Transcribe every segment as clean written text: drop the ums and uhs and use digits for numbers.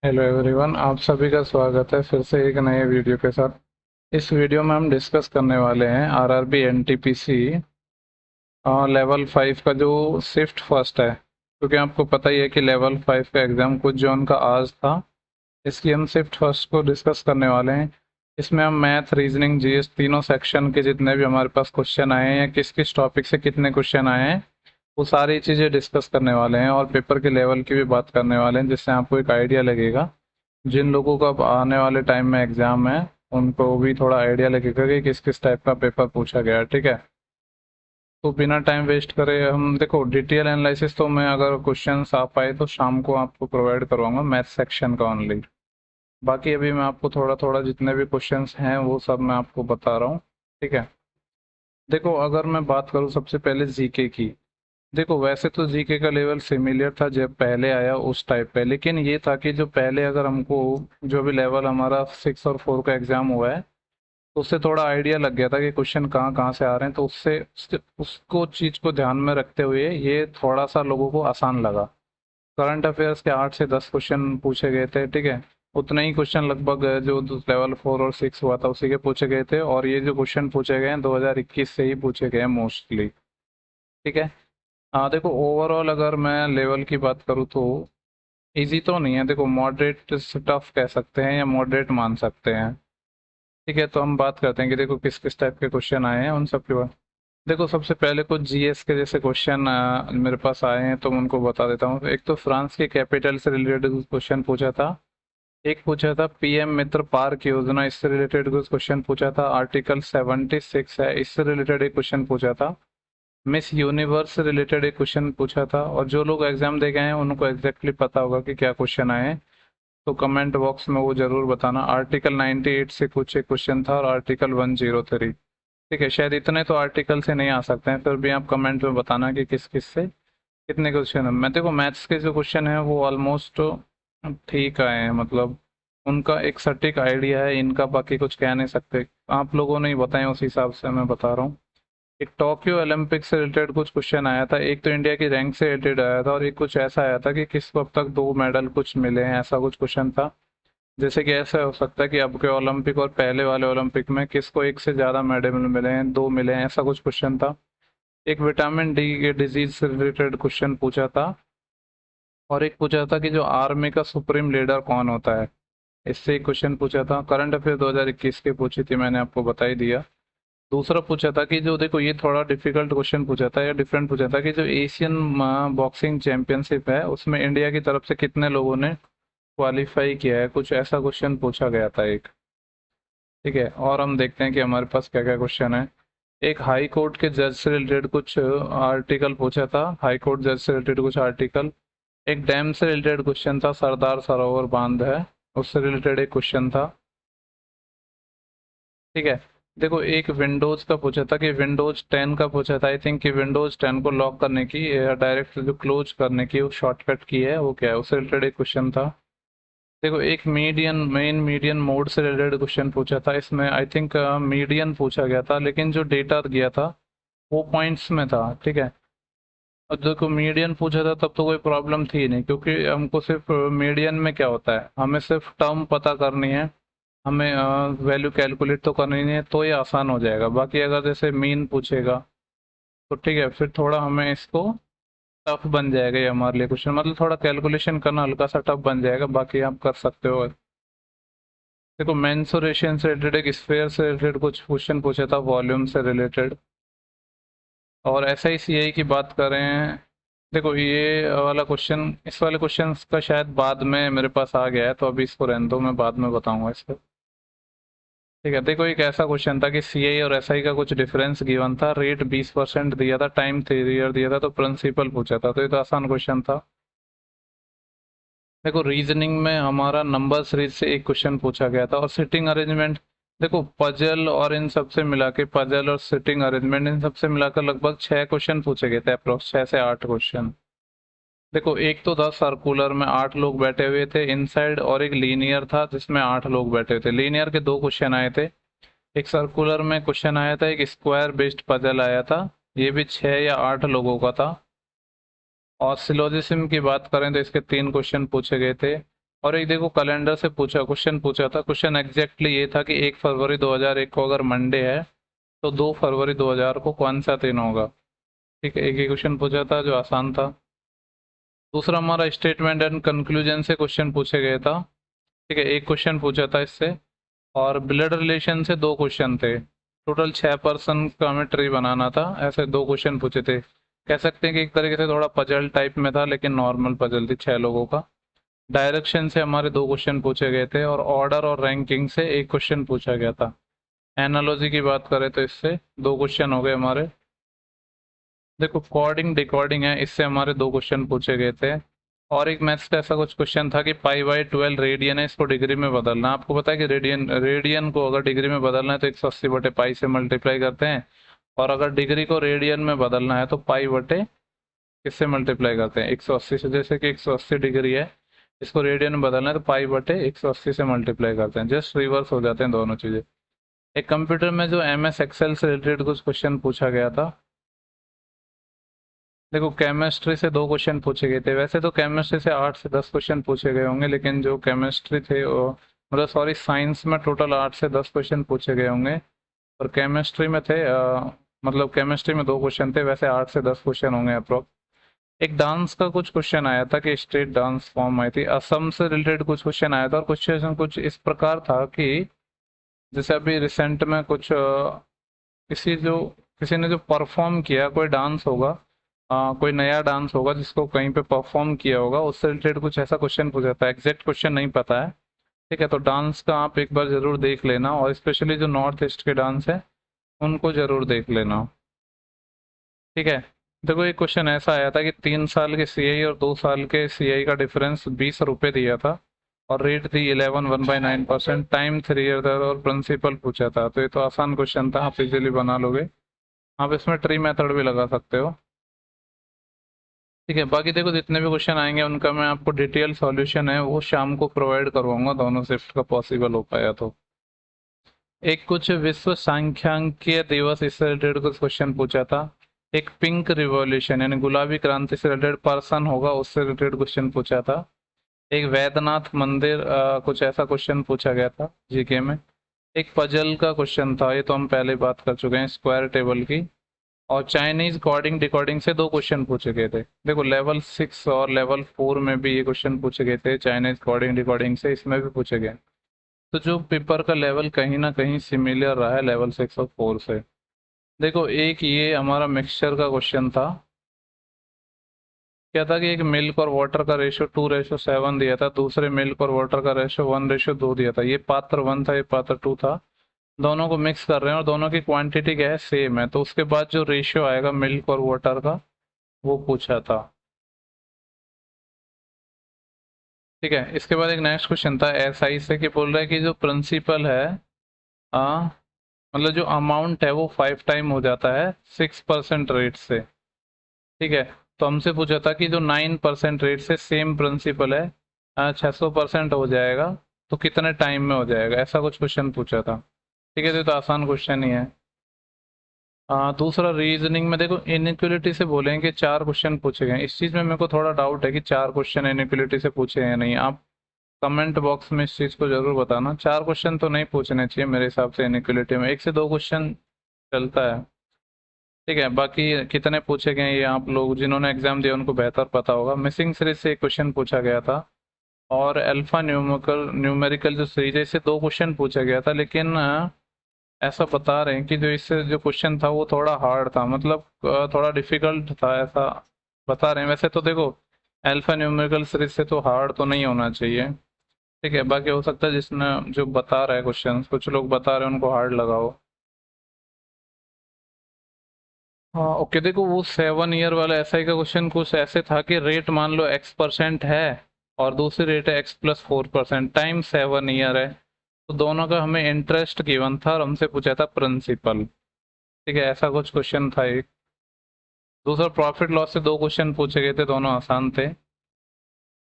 Hello everyone, आप सभी का स्वागत है फिर से एक नए वीडियो के साथ। इस वीडियो में हम डिस्कस करने वाले हैं आरआरबी एनटीपीसी लेवल 5 का जो शिफ्ट फर्स्ट है, क्योंकि आपको पता ही है कि लेवल 5 का एग्ज़ाम कुछ जोन का आज था। इसलिए हम शिफ्ट फर्स्ट को डिस्कस करने वाले हैं। इसमें हम मैथ, रीजनिंग, जीएस तीनों सेक्शन के जितने भी हमारे पास क्वेश्चन आए हैं या किस किस टॉपिक से कितने क्वेश्चन आए हैं वो सारी चीज़ें डिस्कस करने वाले हैं, और पेपर के लेवल की भी बात करने वाले हैं, जिससे आपको एक आइडिया लगेगा। जिन लोगों का अब आने वाले टाइम में एग्जाम है उनको भी थोड़ा आइडिया लगेगा कि किस किस टाइप का पेपर पूछा गया है। ठीक है, तो बिना टाइम वेस्ट करे हम देखो डिटेल एनालिसिस तो मैं अगर क्वेश्चंस आ पाए तो शाम को आपको प्रोवाइड करवाऊंगा, मैथ सेक्शन का ओनली। बाकी अभी मैं आपको थोड़ा थोड़ा जितने भी क्वेश्चंस हैं वो सब मैं आपको बता रहा हूँ। ठीक है, देखो अगर मैं बात करूँ सबसे पहले जीके की। देखो वैसे तो जीके का लेवल सिमिलर था जब पहले आया उस टाइप पे, लेकिन ये था कि जो पहले अगर हमको जो भी लेवल हमारा 6 और 4 का एग्जाम हुआ है तो उससे थोड़ा आइडिया लग गया था कि क्वेश्चन कहाँ कहाँ से आ रहे हैं, तो उसको चीज को ध्यान में रखते हुए ये थोड़ा सा लोगों को आसान लगा। करंट अफेयर्स के 8 से 10 क्वेश्चन पूछे गए थे। ठीक है, उतने ही क्वेश्चन लगभग जो लेवल 4 और 6 हुआ था उसी के पूछे गए थे, और ये जो क्वेश्चन पूछे गए हैं 2021 से ही पूछे गए हैं मोस्टली। ठीक है, हाँ देखो ओवरऑल अगर मैं लेवल की बात करूँ तो इजी तो नहीं है। देखो मॉडरेट टफ कह सकते हैं या मॉडरेट मान सकते हैं। ठीक है, तो हम बात करते हैं कि देखो किस किस टाइप के क्वेश्चन आए हैं उन सब के बाद। देखो सबसे पहले कुछ जीएस के जैसे क्वेश्चन मेरे पास आए हैं तो मैं उनको बता देता हूँ। एक तो फ्रांस के कैपिटल से रिलेटेड क्वेश्चन पूछा था। एक पूछा था पीएम मित्र पार्क योजना, इससे रिलेटेड कुछ क्वेश्चन पूछा था। आर्टिकल 76 है, इससे रिलेटेड एक क्वेश्चन पूछा था। मिस यूनिवर्स से रिलेटेड एक क्वेश्चन पूछा था, और जो लोग एग्जाम दे गए हैं उनको एग्जैक्टली पता होगा कि क्या क्वेश्चन आए हैं, तो कमेंट बॉक्स में वो जरूर बताना। आर्टिकल 98 से कुछ एक क्वेश्चन था, और आर्टिकल 103। ठीक है, शायद इतने तो आर्टिकल से नहीं आ सकते हैं, फिर भी आप कमेंट में बताना कि किस किस से कितने क्वेश्चन है। मैं देखो मैथ्स के जो क्वेश्चन है वो ऑलमोस्ट ठीक आए हैं, मतलब उनका एक सटीक आइडिया है इनका, बाकी कुछ कह नहीं सकते। आप लोगों ने ही बताए उस हिसाब से मैं बता रहा हूँ। एक टोक्यो ओलंपिक से रिलेटेड कुछ क्वेश्चन आया था। एक तो इंडिया की रैंक से रिलेटेड आया था, और एक कुछ ऐसा आया था कि किसको अब तक 2 मेडल कुछ मिले हैं, ऐसा कुछ क्वेश्चन था। जैसे कि ऐसा हो सकता है कि अब के ओलंपिक और पहले वाले ओलंपिक में किसको एक से ज्यादा मेडल मिले हैं, 2 मिले हैं, ऐसा कुछ क्वेश्चन था। एक विटामिन डी के डिजीज से रिलेटेड क्वेश्चन पूछा था, और एक पूछा था कि जो आर्मी का सुप्रीम लीडर कौन होता है, इससे एक क्वेश्चन पूछा था। करंट अफेयर 2021 की पूछी थी, मैंने आपको बता ही दिया। दूसरा पूछा था कि जो देखो ये थोड़ा डिफिकल्ट क्वेश्चन पूछा था या डिफरेंट पूछा था कि जो एशियन बॉक्सिंग चैंपियनशिप है उसमें इंडिया की तरफ से कितने लोगों ने क्वालिफाई किया है, कुछ ऐसा क्वेश्चन पूछा गया था एक। ठीक है, और हम देखते हैं कि हमारे पास क्या क्या क्वेश्चन है। एक हाई कोर्ट के जज से रिलेटेड कुछ आर्टिकल पूछा था, हाई कोर्ट जज से रिलेटेड कुछ आर्टिकल। एक डैम से रिलेटेड क्वेश्चन था, सरदार सरोवर बांध है उससे रिलेटेड एक क्वेश्चन था। ठीक है, देखो एक विंडोज का पूछा था कि विंडोज 10 का पूछा था आई थिंक, कि विंडोज 10 को लॉक करने की या डायरेक्ट जो क्लोज करने की वो शॉर्टकट की है वो क्या है, उससे रिलेटेड एक क्वेश्चन था। देखो एक मेन मीडियन मोड से रिलेटेड क्वेश्चन पूछा था। इसमें आई थिंक मीडियन पूछा गया था, लेकिन जो डेटा गया था वो पॉइंट्स में था। ठीक है, और देखो मीडियन पूछा था तब तो कोई प्रॉब्लम थी नहीं, क्योंकि हमको सिर्फ मीडियन में क्या होता है, हमें सिर्फ टर्म पता करनी है, हमें वैल्यू कैलकुलेट तो करनी नहीं है, तो ये आसान हो जाएगा। बाकी अगर जैसे मीन पूछेगा तो ठीक है, फिर थोड़ा हमें इसको टफ बन जाएगा ये हमारे लिए क्वेश्चन, मतलब थोड़ा कैलकुलेशन करना हल्का सा टफ बन जाएगा, बाकी आप कर सकते हो। देखो मेंसुरेशन से रिलेटेड एक स्फीयर से रिलेटेड कुछ क्वेश्चन पूछा था, वॉल्यूम से रिलेटेड। और SICI की बात करें, देखो ये वाला क्वेश्चन, इस वाले क्वेश्चन का शायद बाद में मेरे पास आ गया है, तो अभी इसको रहने दो, मैं बाद में बताऊंगा इसको। ठीक है, देखो एक ऐसा क्वेश्चन था कि CI और SI का कुछ डिफरेंस गिवन था, रेट 20% दिया था, टाइम 3 ईयर दिया था, तो प्रिंसिपल पूछा था, तो ये तो आसान क्वेश्चन था। देखो रीजनिंग में हमारा नंबर सीरीज से एक क्वेश्चन पूछा गया था, और सिटिंग अरेंजमेंट। देखो पजल और इन सब से मिला के, पजल और सिटिंग अरेंजमेंट इन सब से मिलाकर लगभग 6 क्वेश्चन पूछे गए थे, अप्रोक्स 6 से 8 क्वेश्चन। देखो एक तो था सर्कुलर में 8 लोग बैठे हुए थे इनसाइड, और एक लीनियर था जिसमें 8 लोग बैठे हुए थे। लीनियर के 2 क्वेश्चन आए थे। एक सर्कुलर में क्वेश्चन आया था, एक स्क्वायर बेस्ड पजल आया था, ये भी 6 या 8 लोगों का था। और सिलोजिज्म की बात करें तो इसके 3 क्वेश्चन पूछे गए थे। और एक देखो कैलेंडर से क्वेश्चन पूछा था। क्वेश्चन एग्जैक्टली ये था कि 1 फरवरी 2001 को अगर मंडे है तो 2 फरवरी 2000 को कौन सा दिन होगा। ठीक है, एक ही क्वेश्चन पूछा था जो आसान था। दूसरा हमारा स्टेटमेंट एंड कंक्लूजन से क्वेश्चन पूछे गए था। ठीक है, एक क्वेश्चन पूछा था इससे। और ब्लड रिलेशन से 2 क्वेश्चन थे। टोटल 6 पर्सन का हमें ट्री बनाना था, ऐसे 2 क्वेश्चन पूछे थे। कह सकते हैं कि एक तरीके से थोड़ा पजल टाइप में था, लेकिन नॉर्मल पजल थी 6 लोगों का। डायरेक्शन से हमारे 2 क्वेश्चन पूछे गए थे, और ऑर्डर और रैंकिंग से एक क्वेश्चन पूछा गया था। एनालॉजी की बात करें तो इससे 2 क्वेश्चन हो गए हमारे। देखो कोडिंग डिकोडिंग है, इससे हमारे 2 क्वेश्चन पूछे गए थे। और एक मैथ्स का ऐसा कुछ क्वेश्चन था कि π/12 रेडियन है, इसको डिग्री में बदलना। आपको पता है कि रेडियन को अगर डिग्री में बदलना है तो 180/π से मल्टीप्लाई करते हैं, और अगर डिग्री को रेडियन में बदलना है तो π/, किससे मल्टीप्लाई करते हैं, 180 से। जैसे कि 180 डिग्री है, इसको रेडियन में बदलना है तो π/180 से मल्टीप्लाई करते हैं। जस्ट रिवर्स हो जाते हैं दोनों चीजें। एक कंप्यूटर में जो MS एक्सेल से रिलेटेड कुछ क्वेश्चन पूछा गया था। देखो केमिस्ट्री से 2 क्वेश्चन पूछे गए थे। वैसे तो केमिस्ट्री से 8 से 10 क्वेश्चन पूछे गए होंगे, लेकिन जो केमिस्ट्री थे वो, मतलब सॉरी, साइंस में टोटल 8 से 10 क्वेश्चन पूछे गए होंगे। और केमिस्ट्री में थे मतलब केमिस्ट्री में 2 क्वेश्चन थे, वैसे 8 से 10 क्वेश्चन होंगे अप्रोक्स। एक डांस का कुछ क्वेश्चन आया था कि स्टेट डांस फॉर्म आई थी, असम से रिलेटेड कुछ क्वेश्चन आया था। और क्वेश्चन कुछ इस प्रकार था कि जैसे अभी रिसेंट में कुछ किसी ने जो परफॉर्म किया, कोई डांस होगा, कोई नया डांस होगा जिसको कहीं पे परफॉर्म किया होगा, उससे रिलेटेड कुछ ऐसा क्वेश्चन पूछा था। एग्जैक्ट क्वेश्चन नहीं पता है। ठीक है, तो डांस का आप एक बार जरूर देख लेना, और स्पेशली जो नॉर्थ ईस्ट के डांस है उनको जरूर देख लेना। ठीक है, देखो एक क्वेश्चन ऐसा आया था कि 3 साल के CI और 2 साल के CI का डिफरेंस 20 रुपये दिया था, और रेट थी 11 1/9%, टाइम 3 ईयर था, और प्रिंसिपल पूछा था। तो ये तो आसान क्वेश्चन था, आप इजीली बना लोगे। आप इसमें ट्री मेथड भी लगा सकते हो। ठीक है, बाकी देखो जितने भी क्वेश्चन आएंगे उनका मैं आपको डिटेल सॉल्यूशन है वो शाम को प्रोवाइड करवाऊंगा, दोनों शिफ्ट का पॉसिबल हो पाया तो। एक कुछ विश्व सांख्यिकीय दिवस, इससे रिलेटेड कुछ क्वेश्चन पूछा था। एक पिंक रिवॉल्यूशन यानी गुलाबी क्रांति से रिलेटेड पर्सन होगा, उससे रिलेटेड क्वेश्चन पूछा था। एक वैद्यनाथ मंदिर, कुछ ऐसा क्वेश्चन पूछा गया था GK में। एक पजल का क्वेश्चन था, ये तो हम पहले बात कर चुके हैं, स्क्वायर टेबल की। और चाइनीज कोडिंग डिकोडिंग से 2 क्वेश्चन पूछे गए थे। देखो लेवल 6 और लेवल 4 में भी ये क्वेश्चन पूछे गए थे चाइनीज कोडिंग डिकोडिंग से, इसमें भी पूछे गए। तो जो पेपर का लेवल कहीं ना कहीं सिमिलर रहा है लेवल 6 और 4 से। देखो एक ये हमारा मिक्सचर का क्वेश्चन था। क्या था कि एक मिल्क और वाटर का रेशो 2:7 दिया था, दूसरे मिल्क और वाटर का रेशो 1:2 दिया था। ये पात्र 1 था, ये पात्र 2 था। दोनों को मिक्स कर रहे हैं और दोनों की क्वांटिटी क्या है, सेम है। तो उसके बाद जो रेशियो आएगा मिल्क और वाटर का, वो पूछा था। ठीक है, इसके बाद एक नेक्स्ट क्वेश्चन था SI से, कि बोल रहा है कि जो प्रिंसिपल है, आ, मतलब जो अमाउंट है वो 5 टाइम हो जाता है 6% रेट से। ठीक है, तो हमसे पूछा था कि जो 9% रेट से सेम प्रिंसिपल है 600% हो जाएगा, तो कितने टाइम में हो जाएगा, ऐसा कुछ क्वेश्चन पूछा था। ठीक है, तो आसान क्वेश्चन ही है। दूसरा रीजनिंग में देखो इनइक्वलिटी से बोलेंगे कि 4 क्वेश्चन पूछे गए। इस चीज में मेरे को थोड़ा डाउट है कि 4 क्वेश्चन इनइक्वलिटी से पूछे हैं नहीं। आप कमेंट बॉक्स में इस चीज को जरूर बताना। 4 क्वेश्चन तो नहीं पूछने चाहिए मेरे हिसाब से इनइक्वलिटी में, 1 से 2 क्वेश्चन चलता है। ठीक है, बाकी कितने पूछे गए ये आप लोग जिन्होंने एग्जाम दिया उनको बेहतर पता होगा। मिसिंग सीरीज से एक क्वेश्चन पूछा गया था, और अल्फा न्यूमेरिकल जो सीरीज है इससे 2 क्वेश्चन पूछा गया था। लेकिन ऐसा बता रहे हैं कि जो इससे जो क्वेश्चन था वो थोड़ा हार्ड था, मतलब थोड़ा डिफिकल्ट था, ऐसा बता रहे हैं। वैसे तो देखो अल्फा न्यूमेरिकल सीरीज से तो हार्ड तो नहीं होना चाहिए। ठीक है, बाकी हो सकता है जिसने जो बता रहा है क्वेश्चन, कुछ लोग बता रहे हैं उनको हार्ड लगाओ। हाँ ओके, देखो वो 7 ईयर वाला SI का क्वेश्चन कुछ ऐसे था कि रेट मान लो X% है, और दूसरी रेट है X+4%, टाइम 7 ईयर है। तो दोनों का हमें इंटरेस्ट गिवन था, और हमसे पूछा था प्रिंसिपल। ठीक है, ऐसा कुछ क्वेश्चन था एक। दूसरा प्रॉफिट लॉस से 2 क्वेश्चन पूछे गए थे, दोनों आसान थे।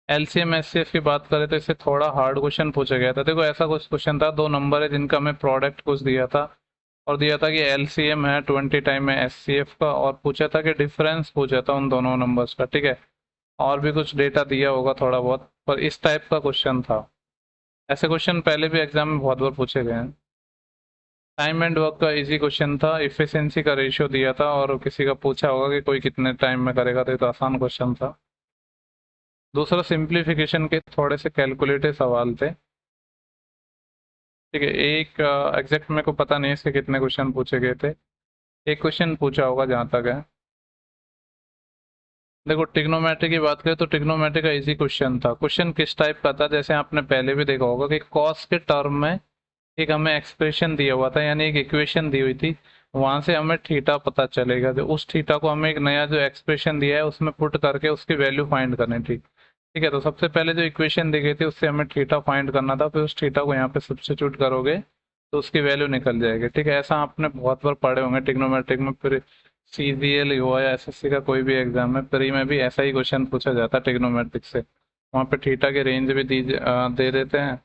LCM SCF की बात करें तो इससे थोड़ा हार्ड क्वेश्चन पूछा गया था। देखो ऐसा कुछ क्वेश्चन था, 2 नंबर है जिनका हमें प्रोडक्ट कुछ दिया था, और दिया था कि LCM है 20 टाइम में SCF का, और पूछा था कि डिफरेंस पूछा था उन दोनों नंबर्स का। ठीक है, और भी कुछ डेटा दिया होगा थोड़ा बहुत, पर इस टाइप का क्वेश्चन था। ऐसे क्वेश्चन पहले भी एग्जाम में बहुत बार पूछे गए हैं। टाइम एंड वर्क का इजी क्वेश्चन था, इफिशिएंसी का रेशियो दिया था और किसी का पूछा होगा कि कोई कितने टाइम में करेगा, तो ये तो आसान क्वेश्चन था। दूसरा सिंप्लीफिकेशन के थोड़े से कैलकुलेटिव सवाल थे। ठीक है, एक एग्जैक्ट मेरे को पता नहीं इसके कितने क्वेश्चन पूछे गए थे, एक क्वेश्चन पूछा होगा जहाँ तक है। देखो ट्रिग्नोमेट्री की बात करें तो ट्रिग्नोमेट्री का इजी क्वेश्चन था। क्वेश्चन किस टाइप का था, जैसे आपने पहले भी देखा होगा कि कॉस के टर्म में एक हमें एक्सप्रेशन दिया हुआ था, यानी एक इक्वेशन दी हुई थी, वहां से हमें थीटा पता चलेगा, जो उस थीटा को हमें एक नया जो एक्सप्रेशन दिया है उसमें पुट करके उसकी वैल्यू फाइंड करनी थी। ठीक है, तो सबसे पहले जो इक्वेशन दी गई थी उससे हमें थीटा फाइंड करना था, फिर उस थीटा को यहाँ पे सब्स्टिट्यूट करोगे तो उसकी वैल्यू निकल जाएगी। ठीक है, ऐसा आपने बहुत बार पढ़े होंगे ट्रिग्नोमेट्रिक में, फिर सीजीएल हुआ या एसएससी का कोई भी एग्जाम है, प्री में भी ऐसा ही क्वेश्चन पूछा जाता है ट्रिग्नोमेट्रिक से, वहाँ पे थीटा के रेंज भी दे देते हैं।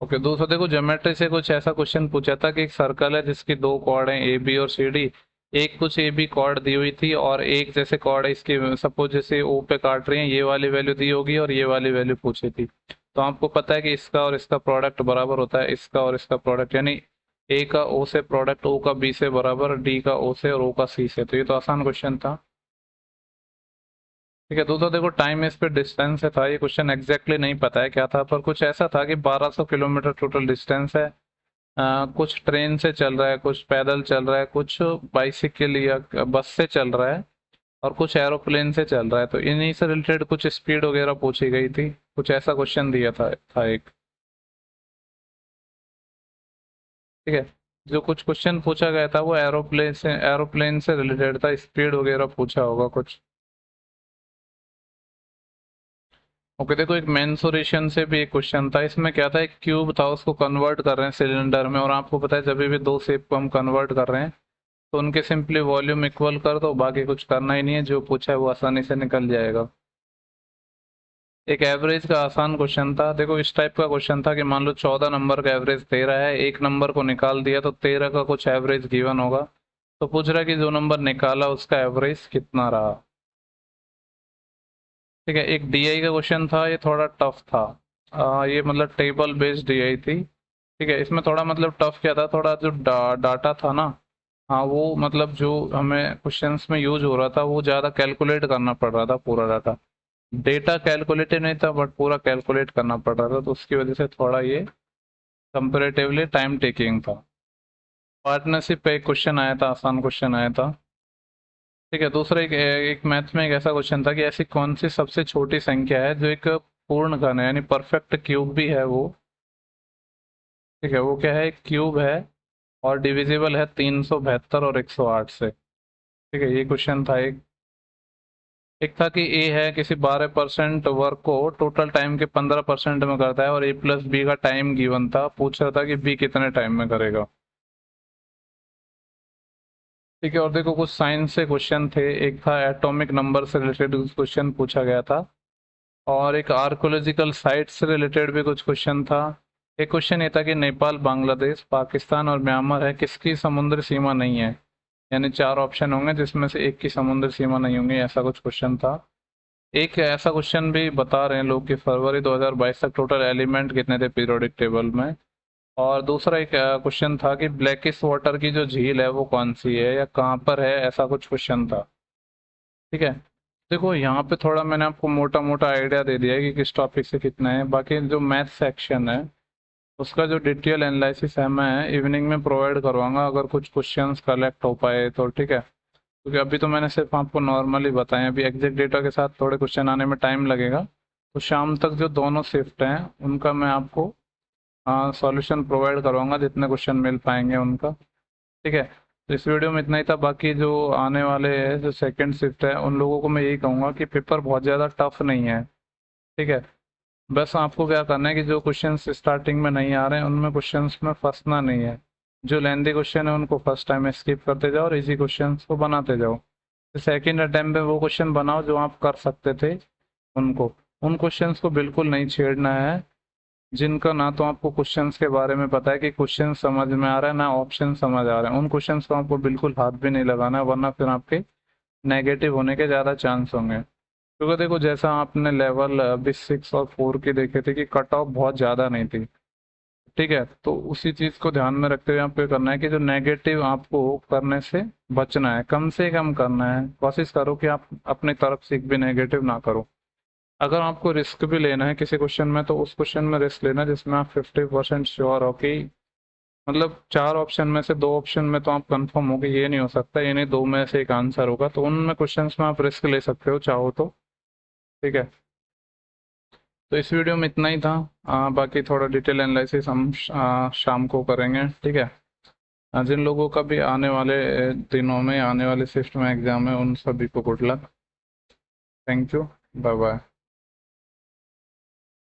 ओके, दूसरा देखो ज्योमेट्री से कुछ ऐसा क्वेश्चन पूछा था कि एक सर्कल है जिसकी दो कॉर्ड हैं ए बी और सी डी, एक कुछ ए बी कॉर्ड दी हुई थी और एक जैसे कॉर्ड है इसकी, सपोज जैसे ओ पे काट रही है, ये वाली वैल्यू दी होगी और ये वाली वैल्यू पूछी थी। तो आपको पता है कि इसका और इसका प्रोडक्ट बराबर होता है इसका और इसका प्रोडक्ट, यानी ए का ओ से प्रोडक्ट ओ का बी से बराबर, डी का ओ से और ओ का सी से। तो ये तो आसान क्वेश्चन था। ठीक है, तो देखो टाइम इस पे डिस्टेंस से था, ये क्वेश्चन एग्जैक्टली नहीं पता है क्या था, पर कुछ ऐसा था कि 1200 किलोमीटर टोटल डिस्टेंस है। कुछ ट्रेन से चल रहा है, कुछ पैदल चल रहा है, कुछ बाइसिकल या बस से चल रहा है और कुछ एरोप्लेन से चल रहा है। तो इन्हीं से रिलेटेड कुछ स्पीड वगैरह पूछी गई थी, कुछ ऐसा क्वेश्चन दिया था एक। ठीक है, जो कुछ क्वेश्चन पूछा गया था वो एरोप्लेन से रिलेटेड था, स्पीड वगैरह पूछा होगा कुछ। ओके, देखो एक मेंसुरेशन से भी एक क्वेश्चन था, इसमें क्या था, एक क्यूब था उसको कन्वर्ट कर रहे हैं सिलेंडर में, और आपको पता है जब भी दो शेप को हम कन्वर्ट कर रहे हैं तो उनके सिंपली वॉल्यूम इक्वल कर दो, बाकी कुछ करना ही नहीं है, जो पूछा है वो आसानी से निकल जाएगा। एक एवरेज का आसान क्वेश्चन था। देखो इस टाइप का क्वेश्चन था कि मान लो 14 नंबर का एवरेज 13 है, एक नंबर को निकाल दिया तो 13 का कुछ एवरेज गिवन होगा, तो पूछ रहा है कि जो नंबर निकाला उसका एवरेज कितना रहा। ठीक है, एक डीआई का क्वेश्चन था, ये थोड़ा टफ था। ये मतलब टेबल बेस्ड डीआई थी। ठीक है, इसमें थोड़ा मतलब टफ क्या था, थोड़ा जो डाटा था ना, हाँ वो मतलब जो हमें क्वेश्चंस में यूज हो रहा था वो ज़्यादा कैलकुलेट करना पड़ रहा था, पूरा डाटा, डेटा कैलकुलेटेड नहीं था बट पूरा कैलकुलेट करना पड़ रहा था, तो उसकी वजह से थोड़ा ये कंपेरेटिवली टाइम टेकिंग था। पार्टनरशिप पे एक क्वेश्चन आया था, आसान क्वेश्चन आया था। ठीक है, दूसरा एक मैथ में एक ऐसा क्वेश्चन था कि ऐसी कौन सी सबसे छोटी संख्या है जो एक पूर्ण घन है, यानी परफेक्ट क्यूब भी है वो। ठीक है, वो क्या है, एक क्यूब है और डिविजिबल है 372 और 108 से। ठीक है, ये क्वेश्चन था एक। एक था कि ए है किसी 12% वर्क को टोटल टाइम के 15% में करता है और ए प्लस बी का टाइम गिवन था, पूछ रहा था कि बी कितने टाइम में करेगा। ठीक है, और देखो कुछ साइंस से क्वेश्चन थे, एक था एटॉमिक नंबर से रिलेटेड क्वेश्चन पूछा गया था, और एक आर्कोलॉजिकल साइट से रिलेटेड भी कुछ क्वेश्चन था। एक क्वेश्चन ये था कि नेपाल, बांग्लादेश, पाकिस्तान और म्यांमार है किसकी समुद्र सीमा नहीं है, यानी चार ऑप्शन होंगे जिसमें से एक की समुद्र सीमा नहीं होंगी, ऐसा कुछ क्वेश्चन था। एक ऐसा क्वेश्चन भी बता रहे हैं लोग कि फरवरी 2022 तक टोटल एलिमेंट कितने थे पीरियोडिक टेबल में। और दूसरा एक क्वेश्चन था कि ब्लैकिश वाटर की जो झील है वो कौन सी है या कहाँ पर है, ऐसा कुछ क्वेश्चन था। ठीक है, देखो यहाँ पे थोड़ा मैंने आपको मोटा मोटा आइडिया दे दिया है कि किस टॉपिक से कितना है, बाकी जो मैथ सेक्शन है उसका जो डिटेल एनालिसिस है मैं इवनिंग में प्रोवाइड करवाऊंगा, अगर कुछ क्वेश्चंस कलेक्ट हो पाए तो। ठीक है, क्योंकि अभी तो मैंने सिर्फ आपको नॉर्मली बताया, अभी एग्जैक्ट डेटा के साथ थोड़े क्वेश्चन आने में टाइम लगेगा, तो शाम तक जो दोनों शिफ्ट हैं उनका मैं आपको सॉल्यूशन प्रोवाइड करवाऊंगा, जितने क्वेश्चन मिल पाएंगे उनका। ठीक है, तो इस वीडियो में इतना ही था, बाकी जो आने वाले हैं जो सेकंड शिफ्ट है उन लोगों को मैं यही कहूँगा कि पेपर बहुत ज़्यादा टफ नहीं है। ठीक है, बस आपको क्या करना है कि जो क्वेश्चंस स्टार्टिंग में नहीं आ रहे हैं उनमें क्वेश्चंस में फंसना नहीं है, जो लेंदी क्वेश्चन है उनको फर्स्ट टाइम में स्किप करते जाओ और इजी क्वेश्चंस को बनाते जाओ। सेकेंड अटेम्प्ट में वो क्वेश्चन बनाओ जो आप कर सकते थे, उनको, उन क्वेश्चंस को बिल्कुल नहीं छेड़ना है जिनका ना तो आपको क्वेश्चंस के बारे में पता है कि क्वेश्चन समझ में आ रहा है ना ऑप्शन समझ आ रहे हैं, उन क्वेश्चंस को आपको बिल्कुल हाथ भी नहीं लगाना है, वरना फिर आपके नेगेटिव होने के ज़्यादा चांस होंगे। क्योंकि देखो जैसा आपने लेवल अभी 6 और 4 की देखे थे कि कट ऑफ बहुत ज़्यादा नहीं थी, ठीक है, तो उसी चीज़ को ध्यान में रखते हुए आपको करना है कि जो नेगेटिव आपको करने से बचना है, कम से कम करना है। कोशिश करो कि आप अपनी तरफ से एक भी नेगेटिव ना करो। अगर आपको रिस्क भी लेना है किसी क्वेश्चन में, तो उस क्वेश्चन में रिस्क लेना जिसमें आप 50% श्योर हो कि मतलब 4 ऑप्शन में से 2 ऑप्शन में तो आप कंफर्म हो कि ये नहीं हो सकता, ये नहीं, 2 में से एक आंसर होगा, तो उनमें क्वेश्चंस में आप रिस्क ले सकते हो चाहो तो, ठीक है। तो इस वीडियो में इतना ही था। बाकी थोड़ा डिटेल एनालिसिस हम शाम को करेंगे, ठीक है। जिन लोगों का भी आने वाले दिनों में, आने वाले शिफ्ट में एग्जाम है, उन सभी को good luck. Thank you. Bye bye.